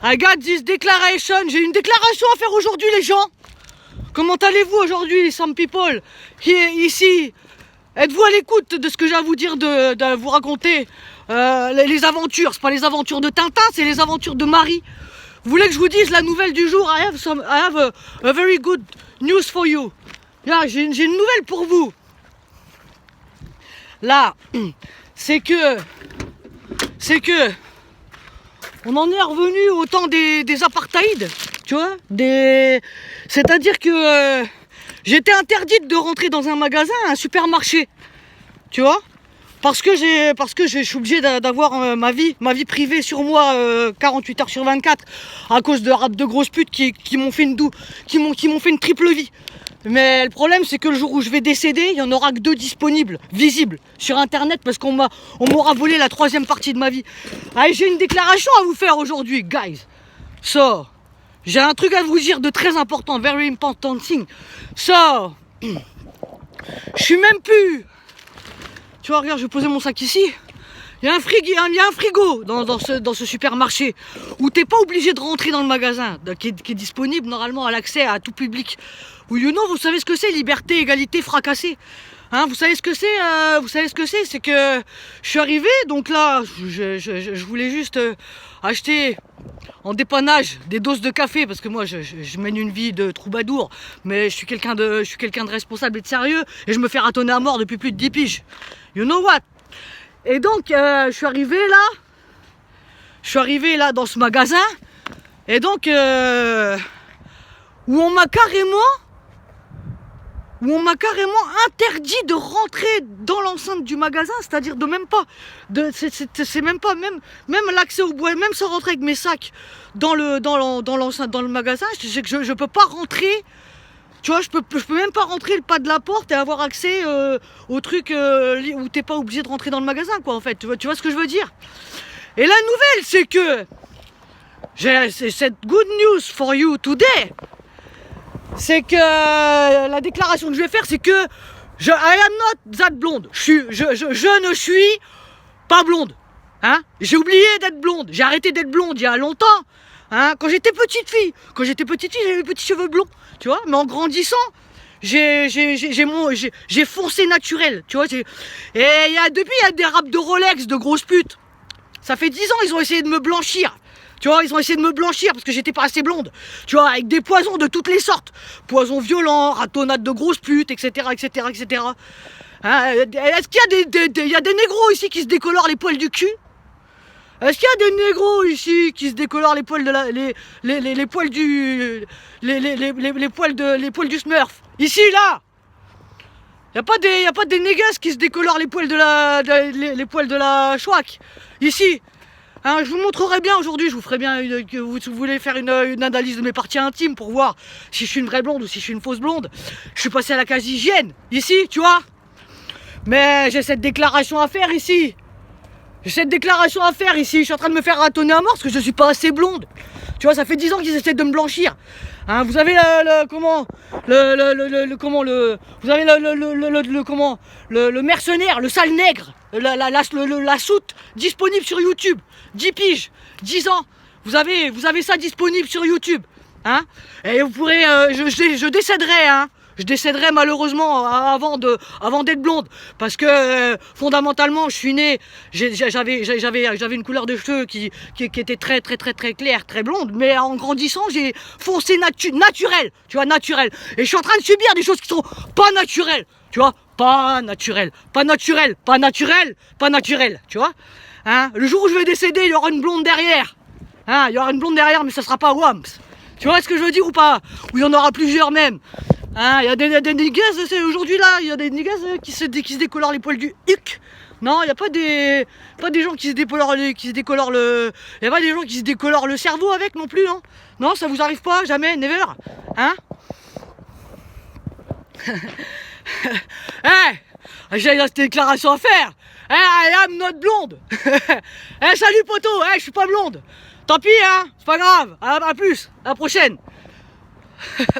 I got this declaration. J'ai une déclaration à faire aujourd'hui, les gens. Comment allez-vous aujourd'hui, some people? Ici, êtes-vous à l'écoute de ce que j'ai à vous dire, de vous raconter les aventures? C'est pas les aventures de Tintin, c'est les aventures de Marie. Vous voulez que je vous dise la nouvelle du jour? I have a very good news for you. Là, j'ai une nouvelle pour vous. Là, c'est que on en est revenu au temps des apartheid, tu vois, c'est-à-dire que j'étais interdite de rentrer dans un magasin, un supermarché, tu vois, parce que je suis obligé d'avoir ma vie privée sur moi 48 heures sur 24 à cause de rap de grosses putes qui m'ont fait une triple vie. Mais le problème, c'est que le jour où je vais décéder, il n'y en aura que 2 disponibles, visibles, sur internet, parce qu'on m'aura volé la 3e partie de ma vie. Allez, j'ai une déclaration à vous faire aujourd'hui, guys. So, j'ai un truc à vous dire de très important, very important thing. So, je suis même plus... Tu vois, regarde, je vais poser mon sac ici. Il y a un frigo dans ce supermarché où t'es pas obligé de rentrer dans le magasin, qui est disponible normalement à l'accès à tout public. Ou vous savez ce que c'est, liberté, égalité, fracassé. Hein, vous savez ce que c'est, c'est que je suis arrivé, donc là, je voulais juste acheter en dépannage des doses de café, parce que moi je mène une vie de troubadour, mais je suis quelqu'un de responsable et de sérieux, et je me fais ratonner à mort depuis plus de 10 piges. You know what? Et donc, je suis arrivé là dans ce magasin, et donc, où on m'a interdit de rentrer dans l'enceinte du magasin, c'est-à-dire de même pas, même l'accès au bois, même sans rentrer avec mes sacs dans l'enceinte, dans le magasin, je peux pas rentrer. Tu vois, je peux même pas rentrer le pas de la porte et avoir accès au truc où t'es pas obligé de rentrer dans le magasin, quoi, en fait. Tu vois ce que je veux dire? Et la nouvelle, c'est que j'ai cette good news for you today. C'est que la déclaration que je vais faire, c'est que I am not that blonde. Je ne suis pas blonde. Hein? J'ai oublié d'être blonde. J'ai arrêté d'être blonde il y a longtemps. Hein? Quand j'étais petite fille, j'avais les petits cheveux blonds. Tu vois, mais en grandissant, j'ai foncé naturel. Tu vois, et depuis, il y a des raps de Rolex, de grosses putes. Ça fait 10 ans, ils ont essayé de me blanchir. Tu vois, ils ont essayé de me blanchir parce que j'étais pas assez blonde. Tu vois, avec des poisons de toutes les sortes. Poisons violents, ratonnades de grosses putes, etc., etc., etc. Hein, est-ce qu'il y a des négros ici qui se décolorent les poils du cul? Est-ce qu'il y a des négros ici qui se décolorent les poils les poils du... les poils du Smurf? Ici, là! Y a pas des négasses qui se décolorent les poils les poils de la chouac? Ici! Hein, je vous montrerai bien aujourd'hui, je vous ferai bien que vous voulez faire une analyse de mes parties intimes pour voir si je suis une vraie blonde ou si je suis une fausse blonde. Je suis passé à la case hygiène, ici, tu vois. Mais j'ai cette déclaration à faire ici. Je suis en train de me faire ratonner à mort parce que je suis pas assez blonde. Tu vois, ça fait 10 ans qu'ils essaient de me blanchir. Hein, vous avez le mercenaire, le sale nègre, la soute disponible sur YouTube. 10 piges, 10 ans. Vous avez ça disponible sur YouTube. Hein, et vous pourrez, je décéderai, hein. Je décéderai malheureusement avant d'être blonde, parce que fondamentalement je suis né, j'avais une couleur de cheveux qui était très claire, très blonde, mais en grandissant j'ai foncé naturel, tu vois, naturel. Et je suis en train de subir des choses qui sont pas naturelles, tu vois, pas naturel, tu vois. Hein, le jour où je vais décéder, il y aura une blonde derrière. Hein, il y aura une blonde derrière, mais ça sera pas Wams. Tu vois ce que je veux dire ou pas? Ou il y en aura plusieurs même. Hein, il y a des niggas aujourd'hui là, il y a des niggas qui se décolorent les poils du huc. Non, il n'y a pas des gens qui se décolorent il y a pas des gens qui se décolorent le cerveau avec non plus, non? Non, ça vous arrive pas, jamais, never. Hein? J'ai cette déclaration à faire. I am not blonde. Salut poto, je suis pas blonde. Tant pis, hein, c'est pas grave. À plus, à la prochaine.